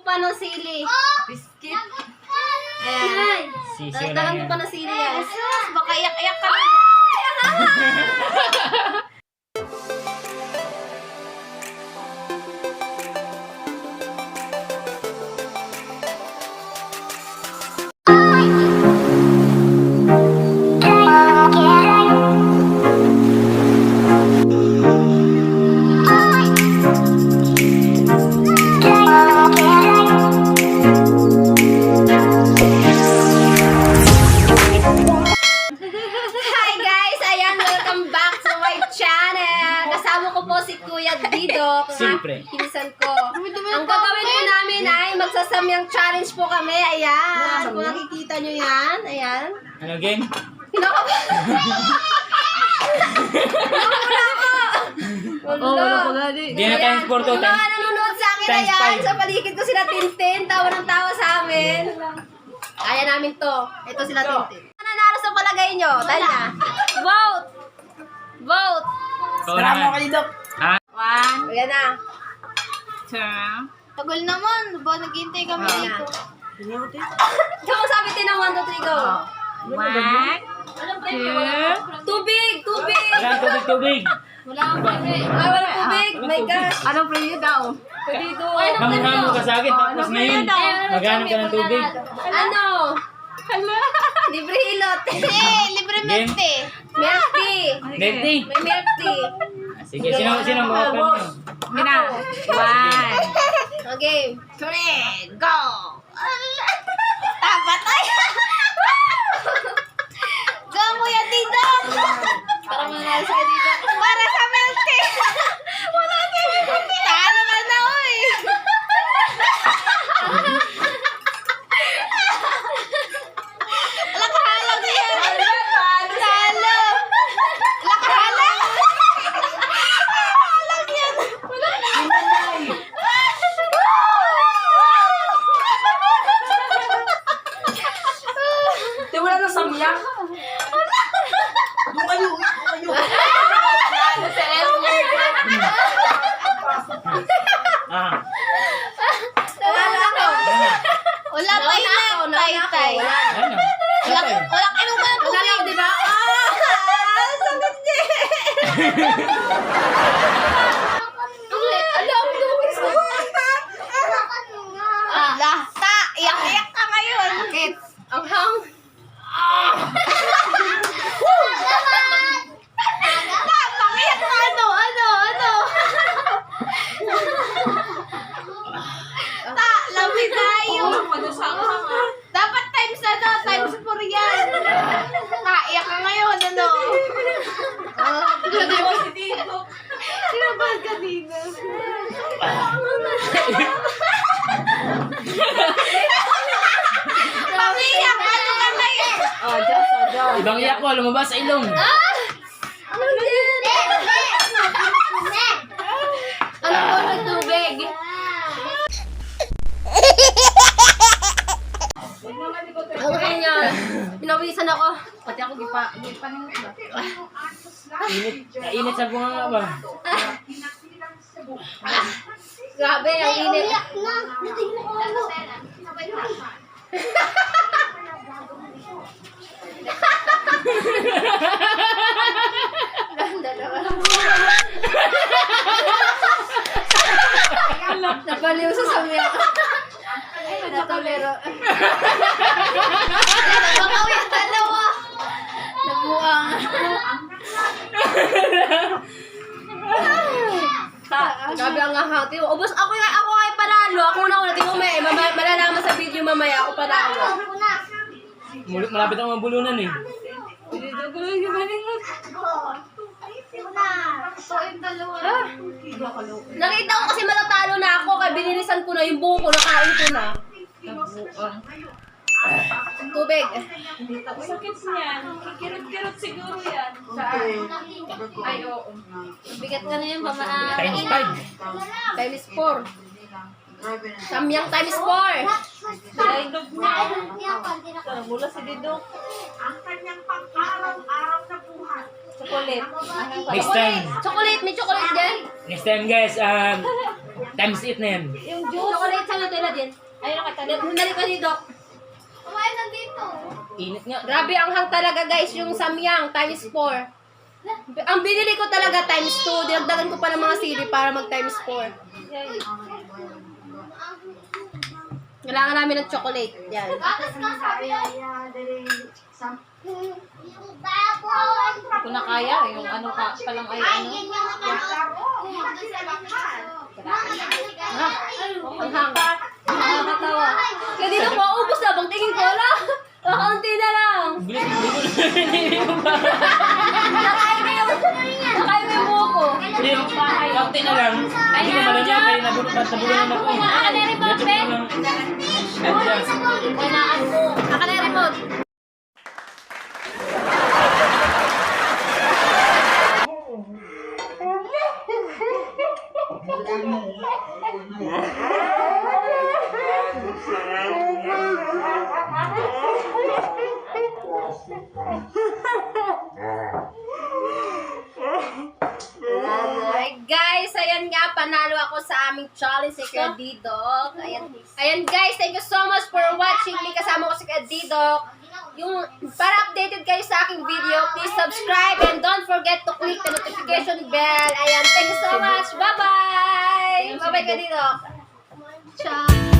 pa ng sili. Biscuit. Ayan. Sisiyo lang Dagdagan ko yan. pa ng sili yan. Baka iyak-iyak ka. Hi guys! Ayan, welcome back to my channel! Kasama ko po si Kuya Dido. Siyempre. Pinsan ko. Ang gagawin po namin ay magsasamyang challenge po kami. Ayan. Kung nakikita nyo yan. Ayan. Ano game? Kinakabahan. Wala. Di na times 4 to. Yung mga nanonood sa akin, times ayan. five. Sa paligid ko sila Tintin. Tawa ng tawa sa amin. Kaya namin to. Ito sila Tintin. Ano nanalo sa palagay nyo? Dahil na. Vote! Vote! Ikaw na. Ha? 1, Ayan na. 2. Tagal naman. Ba, naghihintay kami dito. Ikaw sabi din ng 1, 2, 3, go. 1, 2. Tubig! Tubig! Wala tubig-tubig. Wala kang tubig. Ay, wala tubig. My gosh. Anong preview daw? Pwede do. Hamon-hamon ka sa akin. Tapos ngayon, maghanap ka ng tubig. Ano? Hala. Libre hilot. Libre Game? mente. Milk tea. Dirty. May milk tea. Sige, sino mga nyo? Mina. 1, Okay. 3, go! Tama tayo! Go, Kuya Dido! Parang manalo sa dito. Para sa milk tea! Wala tayo milk tea! Talo ka na, oy! Wala kahalang yan! Talo! Wala kahalang! Kahalang yan! Di wala na samyak. Doon kayo. Ah. Wala pa ilang tay-tay. Ano? Wala inuman po. Wala di ba? Sakit niya. Alam, tubig sa Ta, iyak-iyak ka ngayon. Sakit. Ang hang. Pakiyak ka ano. Ta, lamig tayo. Dapat times times 4 yan. Ta, iyak ka ngayon, ano. Sinabahan ka dito. Pakiyak, ano ka ngayon? Ibang iyak ko, lumabas sa ilong. Ano din? Ano po nagtubig? Okay niya. Pinawisan ako. Pati ako gipanin ba? Init sa bunga ba? Grabe, ang init. Napaliw sa samya. Natulero. Bakaw yung dalawa. Nabuang. Grabe ang ahati. Ubus ako nga panalo. Ako na una. Tingnan mo malalaman sa video mamaya ako panalo. Malapit ang mabulunan eh. Nakita ko kasi matatalo na ako. Kaya binilisan ko na yung buong ko. Nakain ko na. Tubig. Sakit niyan. Kirot-kirot siguro yan. Saan? Ay, oo. Bigat ka na yan. Times 5. Times 4. Samyang times 4. Daidog na. Mula si Didok. Ang kanyang pang-araw-araw na buhay. Chocolate. Next time. Chocolate. May chocolate dyan. Next time guys, Times 8 na yan. Yung chocolate sa Nutella din. Ayun ang katalit. Hundali ka dito. Kumain nandito. Init nga. Grabe ang hang talaga guys, yung samyang times 4. Ang binili ko talaga times 2. Dinagdagan ko pa ng mga sili para mag times 4. Kailangan namin ng chocolate. Yan. Gatas ka sabi yan. Hindi ko na kaya. Yung ano ka, palang ay ano. Ang hang. Nakakatawa. Kaya dito po, ubos na. Pag tingin ko, wala. Kakaunti na lang. Bilis, bilis. Nakain mo yung buko. Yung kaunti na lang. Hindi ko malam yan. Kaya nabulunan ako. Naka na remote, be. Naka na remote. Alright guys, ayan nga, panalo ako sa aming challenge si Kuya Didok. Ayan guys, thank you so much for watching me. Kasama ko si Kuya Didok. Yung, para updated kayo sa aking video, please subscribe and don't forget to click the notification bell. Ayan, thank you so much. Bye-bye! Bye-bye Kuya Didok. Ciao!